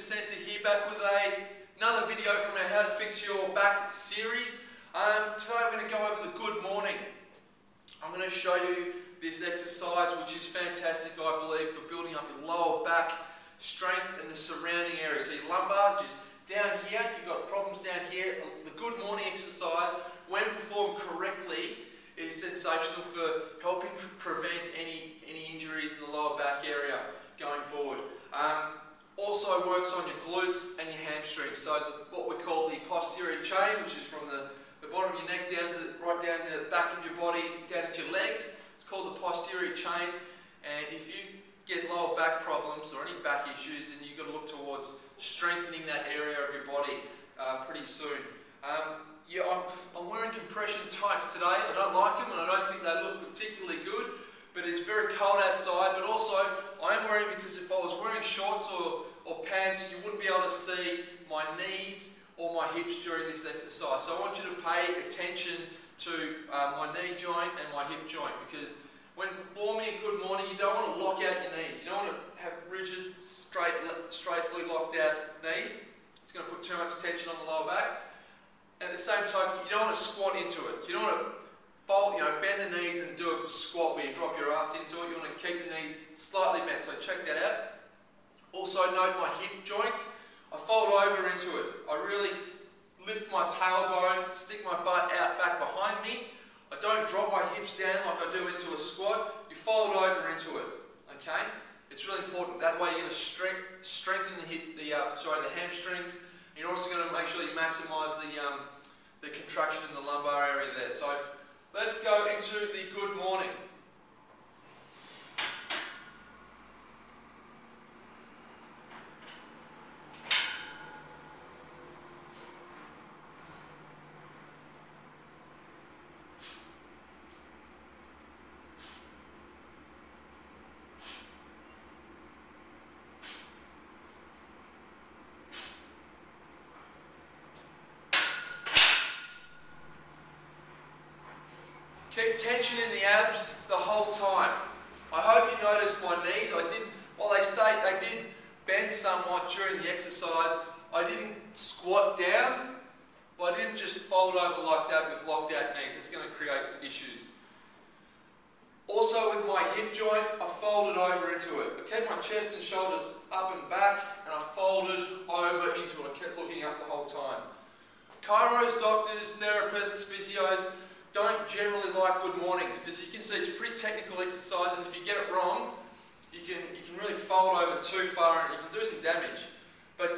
Centre here, back with another video from our How to Fix Your Back series. Today I'm going to go over the good morning. I'm going to show you this exercise, which is fantastic, I believe, for building up your lower back strength and the surrounding area. So your lumbar, which is down here, if you've got problems down here, the good morning exercise, when performed correctly, is sensational for helping prevent any injuries in the lower back area going forward. Also works on your glutes and your hamstrings. So what we call the posterior chain, which is from the bottom of your neck down to right down the back of your body, down to your legs. It's called the posterior chain. And if you get lower back problems or any back issues, then you've got to look towards strengthening that area of your body pretty soon. Yeah, I'm wearing compression tights today. I don't like them and I don't think they look particularly good, but it's very cold outside. But also, I am wearing because if I was wearing shorts or pants, you wouldn't be able to see my knees or my hips during this exercise. So I want you to pay attention to my knee joint and my hip joint, because when performing a good morning, you don't want to lock out your knees. You don't want to have rigid, straightly locked out knees. It's going to put too much tension on the lower back. And at the same time, you don't want to squat into it. You don't want to fold, bend the knees and do a squat where you drop your ass into it. You want to keep the knees slightly bent. So check that out. Also note my hip joint. I fold over into it. I really lift my tailbone, stick my butt out back behind me. I don't drop my hips down like I do into a squat. You fold over into it. Okay? It's really important. That way you're going to strengthen the hamstrings. You're also going to make sure you maximise the contraction in the lumbar area there. So let's go into the good morning. Keep tension in the abs the whole time. I hope you noticed my knees. While they did bend somewhat during the exercise, I didn't squat down, but I didn't just fold over like that with locked out knees. It's going to create issues. Also with my hip joint, I folded over into it. I kept my chest and shoulders up and back, and I folded over into it. I kept looking up the whole time. Chiros, doctors, therapists, physios, don't generally like good mornings, because you can see it's a pretty technical exercise, and if you get it wrong, you can really fold over too far and you can do some damage. But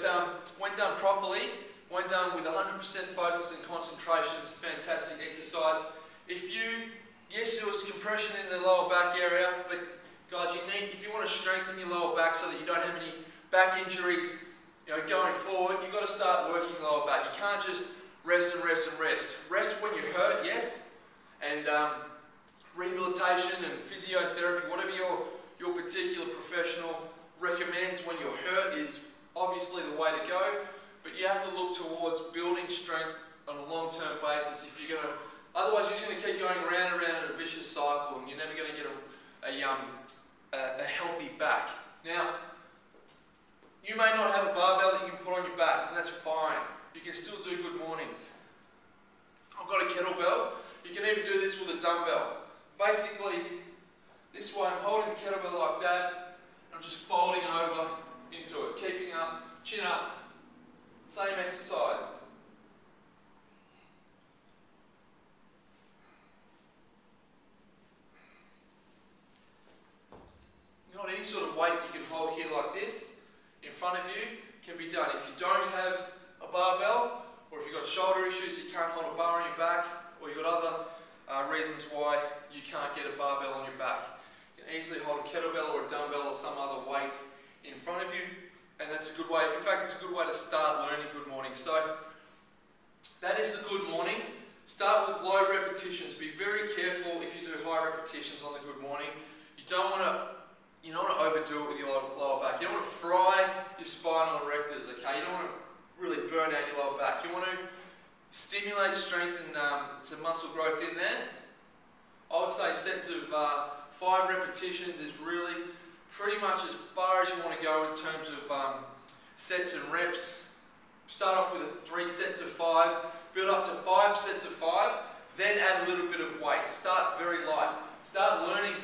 when done properly, when done with 100% focus and concentration, it's a fantastic exercise. Yes, there was compression in the lower back area, but guys, if you want to strengthen your lower back so that you don't have any back injuries, going forward, you've got to start working your lower back. You can't just rest and rest and rest. Rest when you hurt, yes, and rehabilitation and physiotherapy, whatever your particular professional recommends when you're hurt is obviously the way to go, but you have to look towards building strength on a long-term basis. Otherwise you're just going to keep going around and around in a vicious cycle, and you're never going to get a healthy back. Now, you may not have a barbell that you can put on your back, and that's fine. You can still do good mornings. I've got a kettlebell. You can even do this with a dumbbell. Basically, this way I'm holding the kettlebell like that, and I'm just folding over into it, keeping up, chin up. Same exercise. Not any sort of weight you can hold here like this in front of you can be done. If you don't have a barbell, or if you've got shoulder issues, you can't hold a bar on your back, or you've got other reasons why you can't get a barbell on your back, you can easily hold a kettlebell or a dumbbell or some other weight in front of you, and that's a good way. In fact, it's a good way to start learning good morning. So that is the good morning. Start with low repetitions. Be very careful if you do high repetitions on the good morning. You don't want to overdo it with your lower back. You don't want to fry your spinal erectors, okay? You don't want to really burn out your lower back. You want to stimulate strength and some muscle growth in there. I would say sets of 5 repetitions is really pretty much as far as you want to go in terms of sets and reps. Start off with 3 sets of 5, build up to 5 sets of 5, then add a little bit of weight. Start very light. Start learning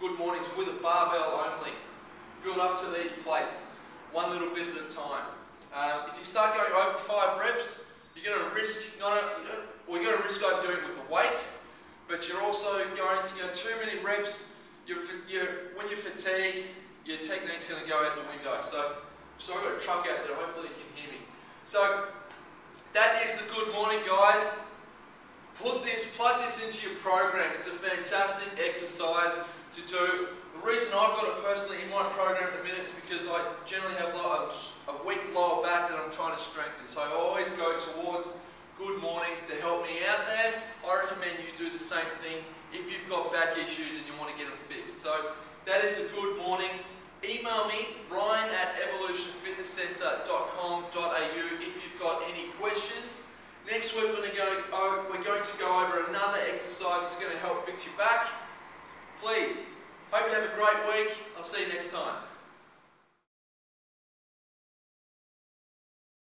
good mornings with a barbell only. Build up to these plates, one little bit at a time. If you start going over 5 reps, you're going to risk overdoing it with the weight, but you're also going to, too many reps, when you fatigue, your technique's going to go out the window. So I've got a truck out there, hopefully you can hear me. So that is the good morning, guys. Plug this into your program. It's a fantastic exercise to do. The reason I've got it personally in my program at the minute is because I generally have a weak lower back that I'm trying to strengthen. So I always go towards good mornings to help me out there. I recommend you do the same thing if you've got back issues and you want to get them fixed. So that is a good morning. Email me, ryan@evolutionfitnesscentre.com.au if you've got any questions. Next week we're going to go over another exercise that's going to help fix your back. Please, hope you have a great week. I'll see you next time.